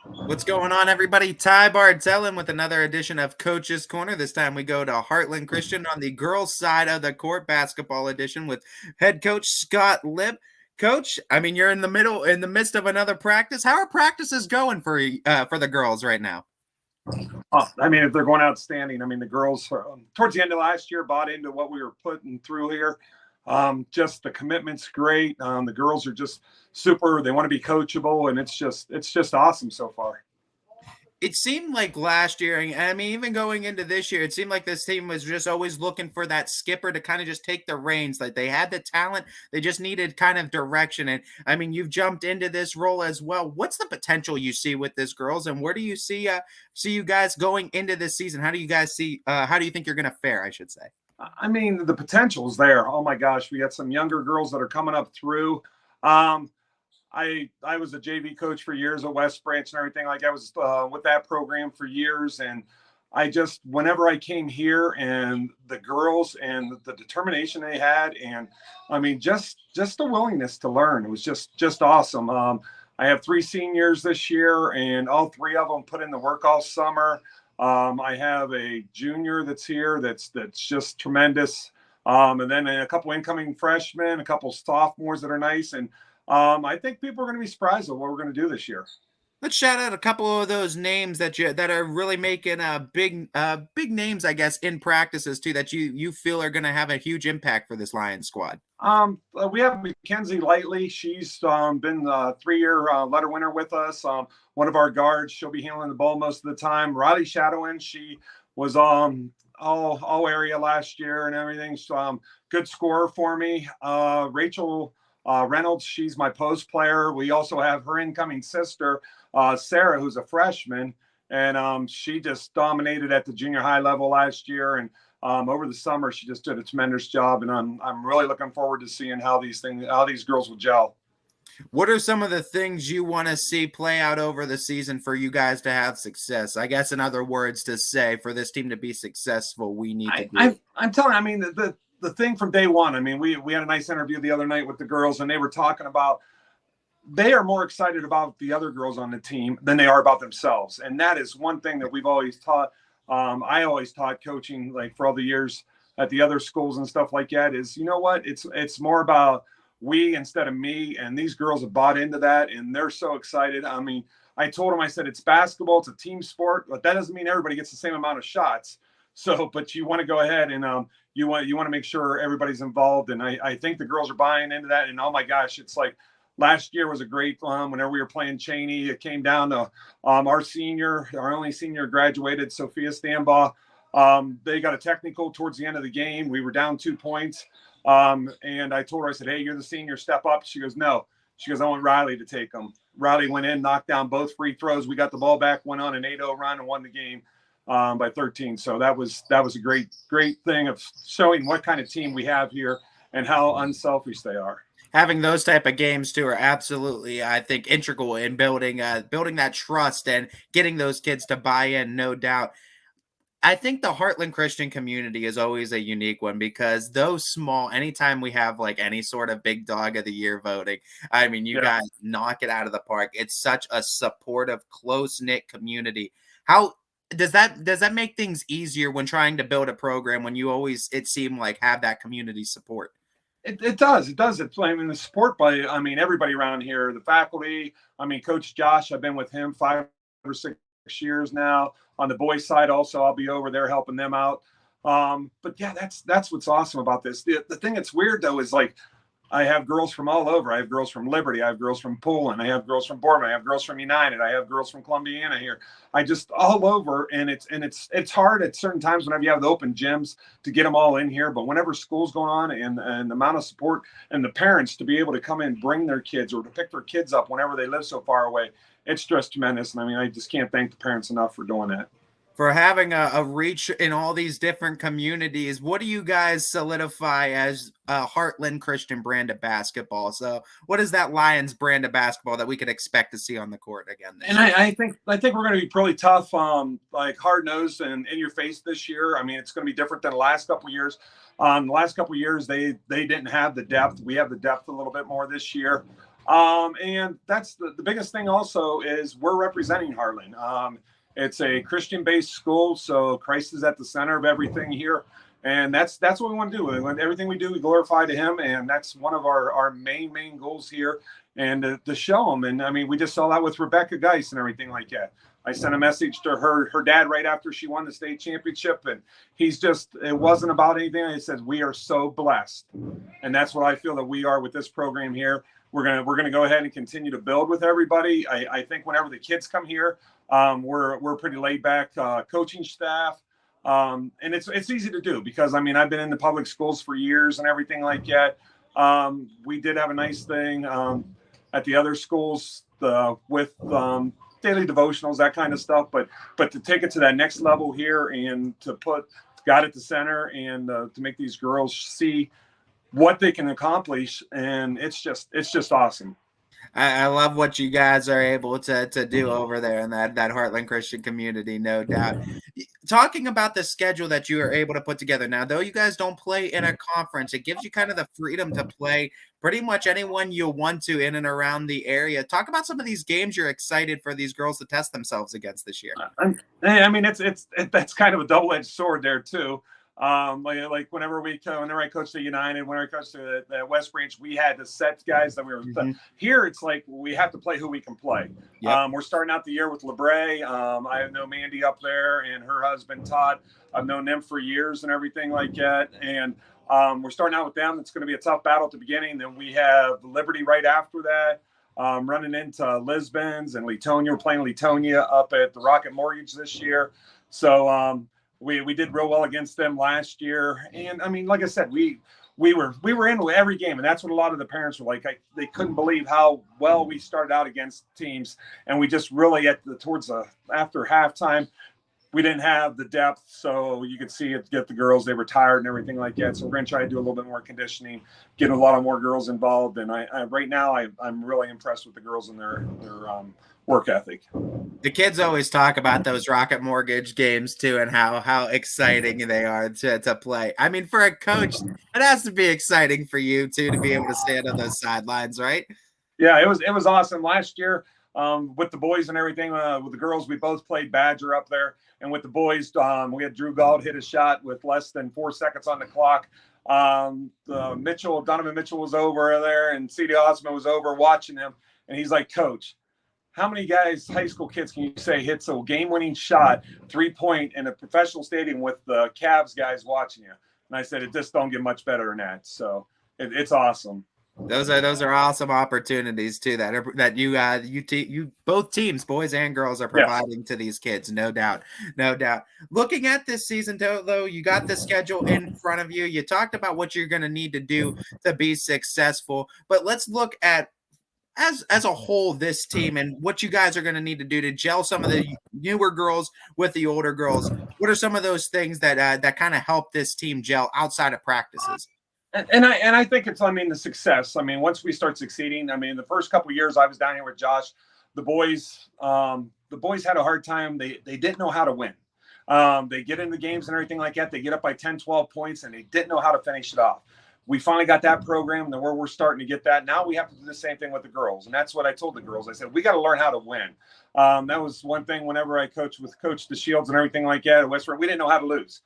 What's going on, everybody? Ty Bartellin with another edition of Coach's Corner. This time we go to Heartland Christian on the girls' side of the court, basketball edition with head coach Scott Libb. Coach, I mean, you're in the midst of another practice. How are practices going for the girls right now? Oh, I mean, if they're going outstanding. I mean, the girls towards the end of last year bought into what we were putting through here. Just the commitment's great. The girls are just super. They want to be coachable, and it's just awesome so far. It seemed like last year, and I mean, even going into this year, it seemed like this team was just always looking for that skipper to kind of just take the reins. Like they had the talent, they just needed kind of direction. And I mean, you've jumped into this role as well. What's the potential you see with this girls, and where do you see you guys going into this season? How do you guys see? How do you think you're going to fare? I should say. I mean, the potential's there. Oh my gosh, we got some younger girls that are coming up through. Um, I was a JV coach for years at West Branch and everything. Like I was with that program for years, and I just whenever I came here and the girls and the determination they had, and I mean just the willingness to learn, it was just awesome. I have three seniors this year, and all three of them put in the work all summer. I have a junior that's here that's just tremendous. And then a couple incoming freshmen, a couple sophomores that are nice, and I think people are going to be surprised at what we're going to do this year. Let's shout out a couple of those names that are really making big names, I guess, in practices too. That you feel are going to have a huge impact for this Lions squad. We have Mackenzie Lightly. She's been the 3-year letter winner with us. One of our guards. She'll be handling the ball most of the time. Riley Shadowin. She was all area last year and everything. So, good scorer for me. Rachel Reynolds. She's my post player. We also have her incoming sister, Sarah, who's a freshman, and she just dominated at the junior high level last year. And over the summer, she just did a tremendous job, and I'm really looking forward to seeing how these girls will gel. What are some of the things you want to see play out over the season for you guys to have success? I guess, in other words, to say for this team to be successful, we need to do. I'm telling you, I mean, the thing from day one. I mean, we had a nice interview the other night with the girls, and they were talking about they are more excited about the other girls on the team than they are about themselves, and that is one thing that we've always taught. I always taught coaching, like for all the years at the other schools and stuff like that, is you know what, it's more about we instead of me, and these girls have bought into that, and they're so excited. I mean, I told them, I said, it's basketball, it's a team sport, but that doesn't mean everybody gets the same amount of shots. So, but you want to go ahead and you want to make sure everybody's involved, and I think the girls are buying into that. And oh my gosh, it's like last year was a great whenever we were playing Cheney. It came down to our only senior graduated, Sophia Stambaugh. They got a technical towards the end of the game. We were down 2 points. And I told her, I said, hey, you're the senior, step up. She goes, no. She goes, I want Riley to take them. Riley went in, knocked down both free throws. We got the ball back, went on an 8-0 run, and won the game by 13. So that was a great thing of showing what kind of team we have here and how unselfish they are. Having those type of games too are absolutely, I think, integral in building that trust and getting those kids to buy in, no doubt. I think the Heartland Christian community is always a unique one because those small, anytime we have like any sort of big dog of the year voting, I mean, you guys knock it out of the park. It's such a supportive, close-knit community. How does that make things easier when trying to build a program when you always, it seemed like, have that community support? It does. I mean, the support by, I mean, everybody around here, the faculty. I mean, Coach Josh, I've been with him 5 or 6 years now. On the boys' side, also, I'll be over there helping them out. But yeah, that's what's awesome about this. The thing that's weird though is like I have girls from all over. I have girls from Liberty. I have girls from Poland. I have girls from Bournemouth. I have girls from United. I have girls from Columbiana here. I just all over, and it's hard at certain times whenever you have the open gyms to get them all in here. But whenever school's going on, and the amount of support and the parents to be able to come in, bring their kids, or to pick their kids up whenever they live so far away, it's just tremendous. And I mean, I just can't thank the parents enough for doing that. For having a reach in all these different communities, what do you guys solidify as a Heartland Christian brand of basketball? So what is that Lions brand of basketball that we could expect to see on the court again? And I think we're going to be really tough, like hard-nosed and in your face this year. I mean, it's going to be different than the last couple of years. The last couple of years, they didn't have the depth. We have the depth a little bit more this year. And that's the biggest thing also is we're representing Heartland. It's a Christian-based school, so Christ is at the center of everything here. And that's what we want to do. Everything we do, we glorify to him. And that's one of our main goals here, and to show him. And I mean, we just saw that with Rebecca Geis and everything like that. I sent a message to her dad right after she won the state championship, and it wasn't about anything. He says, we are so blessed. And that's what I feel that we are with this program here. We're gonna go ahead and continue to build with everybody. I think whenever the kids come here, we're pretty laid back coaching staff. And it's easy to do because I mean I've been in the public schools for years and everything like that. We did have a nice thing at the other schools with daily devotionals, that kind of stuff. But to take it to that next level here and to put God at the center and to make these girls see what they can accomplish, and it's just awesome. I love what you guys are able to do over there in that Heartland Christian community, no doubt. Talking about the schedule that you are able to put together now, though you guys don't play in a conference, it gives you kind of the freedom to play pretty much anyone you want to in and around the area. Talk about some of these games you're excited for these girls to test themselves against this year. I mean, that's kind of a double-edged sword there too. Like whenever I coached at United, whenever I coached at West Branch, we had to set guys that we were here. It's like we have to play who we can play. Yep. We're starting out the year with Libb. I know Mandy up there and her husband Todd. I've known them for years and everything like that. And we're starting out with them. It's going to be a tough battle at the beginning. Then we have Liberty right after that. Running into Lisbon's and Letonia. We're playing Letonia up at the Rocket Mortgage this year. So we did real well against them last year. And I mean, like I said, we were into every game, and that's what a lot of the parents were like. They couldn't believe how well we started out against teams, and we just really after halftime, we didn't have the depth, so you could see it get the girls. They were tired and everything like that. So we're going to try to do a little bit more conditioning, get a lot of more girls involved. And right now I'm really impressed with the girls and their work ethic. The kids always talk about those Rocket Mortgage games too, and how exciting they are to play. I mean, for a coach, it has to be exciting for you too to be able to stand on those sidelines, right? Yeah, it was awesome last year with the boys and everything. With the girls, we both played Badger up there, and with the boys, we had Drew Gauld hit a shot with less than 4 seconds on the clock. Donovan Mitchell was over there, and C.D. Osman was over watching him, and he's like, Coach, how many guys, high school kids, can you say hits a game-winning shot, 3-point in a professional stadium with the Cavs guys watching you? And I said, it just don't get much better than that. So it's awesome. Those are awesome opportunities too that you both teams, boys and girls, are providing to these kids, no doubt. Looking at this season though, you got the schedule in front of you. You talked about what you're going to need to do to be successful, but let's look at as a whole this team and what you guys are going to need to do to gel some of the newer girls with the older girls. What are some of those things that kind of help this team gel outside of practices? And I think it's, the success. Once we start succeeding, the first couple of years I was down here with Josh, the boys had a hard time. They didn't know how to win. They get in the games and everything like that. They get up by 10, 12 points and they didn't know how to finish it off. We finally got that program, and we're starting to get that. Now we have to do the same thing with the girls, and that's what I told the girls. I said, we got to learn how to win. That was one thing whenever I coached with Coach DeShields and everything like that at Westford, we didn't know how to lose.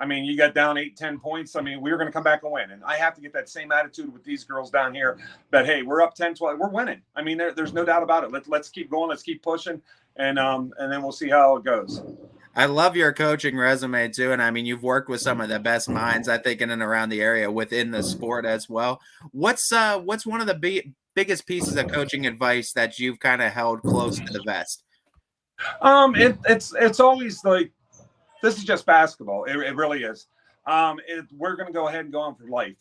You got down 8, 10 points. We were going to come back and win. And I have to get that same attitude with these girls down here that, hey, we're up 10, 12. We're winning. There's no doubt about it. Let's keep going. Let's keep pushing. And then we'll see how it goes. I love your coaching resume too. And you've worked with some of the best minds, I think, in and around the area within the sport as well. What's one of the biggest pieces of coaching advice that you've kind of held close to the vest? It's always like, this is just basketball. It really is. We're going to go ahead and go on for life.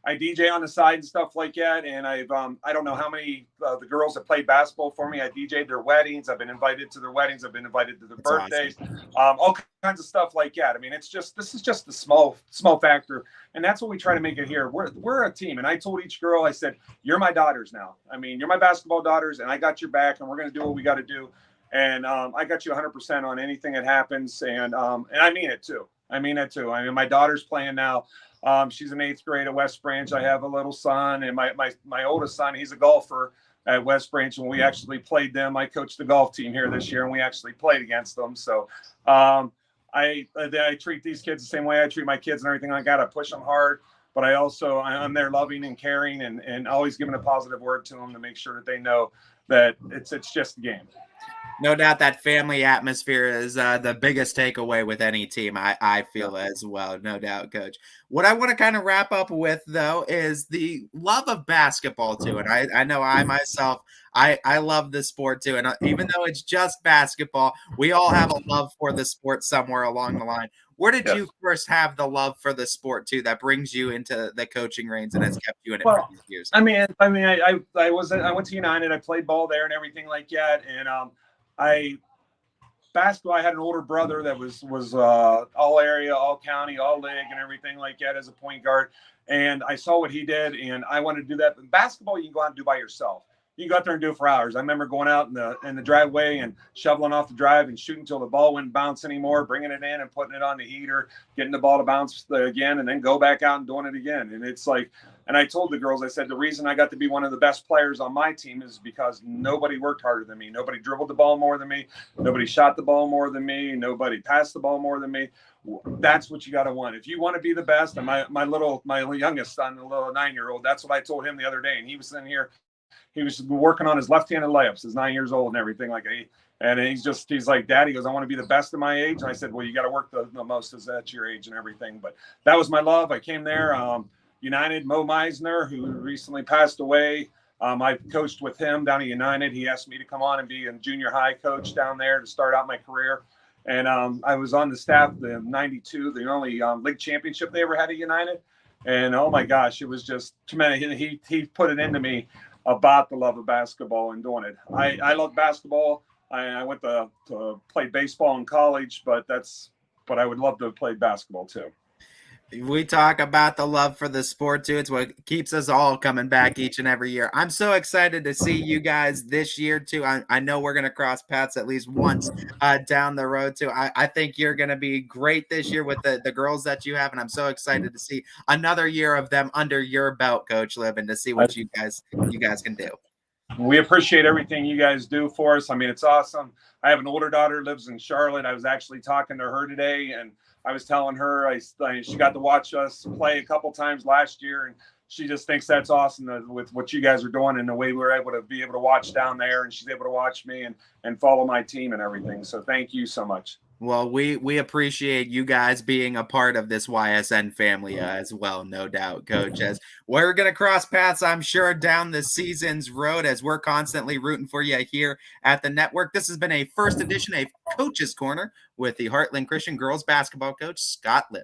I DJ on the side and stuff like that. And I don't know how many the girls that played basketball for me. I DJ'd their weddings. I've been invited to their weddings. I've been invited to their birthdays. Awesome. All kinds of stuff like that. This is just a small factor. And that's what we try to make it here. We're a team. And I told each girl, I said, you're my daughters now. You're my basketball daughters, and I got your back, and we're going to do what we got to do. And I got you 100% on anything that happens. And I mean it too. My daughter's playing now. She's in 8th grade at West Branch. I have a little son, and my oldest son, he's a golfer at West Branch, and we actually played them. I coached the golf team here this year, and we actually played against them. So I treat these kids the same way I treat my kids and everything like that. I push them hard, but I'm there loving and caring, and always giving a positive word to them to make sure that they know that it's just a game. No doubt that family atmosphere is the biggest takeaway with any team. I feel as well, no doubt, Coach. What I want to kind of wrap up with, though, is the love of basketball too. And I know I myself, I love the sport too. And even though it's just basketball, we all have a love for the sport somewhere along the line. Where did you first have the love for the sport too that brings you into the coaching reins and has kept you in it for these years? I went to United. I played ball there and everything like that, and basketball. I had an older brother that was all area, all county, all league, and everything like that as a point guard. And I saw what he did, and I wanted to do that. But basketball, you can go out and do by yourself. You can go out there and do it for hours. I remember going out in the driveway and shoveling off the drive and shooting until the ball wouldn't bounce anymore, bringing it in and putting it on the heater, getting the ball to bounce again, and then go back out and doing it again. And it's like, and I told the girls, I said, the reason I got to be one of the best players on my team is because nobody worked harder than me. Nobody dribbled the ball more than me. Nobody shot the ball more than me. Nobody passed the ball more than me. That's what you got to want. If you want to be the best, and my youngest son, the little 9-year-old, that's what I told him the other day. And he was in here, he was working on his left-handed layups. He's 9 years old and everything like that. And he's like, Daddy goes, I want to be the best of my age. And I said, well, you got to work the most as at your age and everything. But that was my love. I came there. United, Mo Meisner, who recently passed away. I coached with him down at United. He asked me to come on and be a junior high coach down there to start out my career. And I was on the staff, the 92, the only league championship they ever had at United. And oh my gosh, it was just tremendous. He put it into me about the love of basketball and doing it. I love basketball. I went to play baseball in college, but I would love to have played basketball too. We talk about the love for the sport too. It's what keeps us all coming back each and every year. I'm so excited to see you guys this year too. I know we're going to cross paths at least once down the road too. I think you're going to be great this year with the girls that you have, and I'm so excited to see another year of them under your belt, Coach Libb, and to see what you guys can do. We appreciate everything you guys do for us. I mean, it's awesome. I have an older daughter, lives in Charlotte. I was actually talking to her today, and I was telling her she got to watch us play a couple times last year, and she just thinks that's awesome with what you guys are doing and the way we're able to watch down there, and she's able to watch me and follow my team and everything. So thank you so much. Well, we appreciate you guys being a part of this YSN family as well, no doubt, Coach. As we're going to cross paths, I'm sure, down the season's road as we're constantly rooting for you here at the network. This has been a first edition of Coach's Corner with the Heartland Christian girls basketball coach, Scott Libb.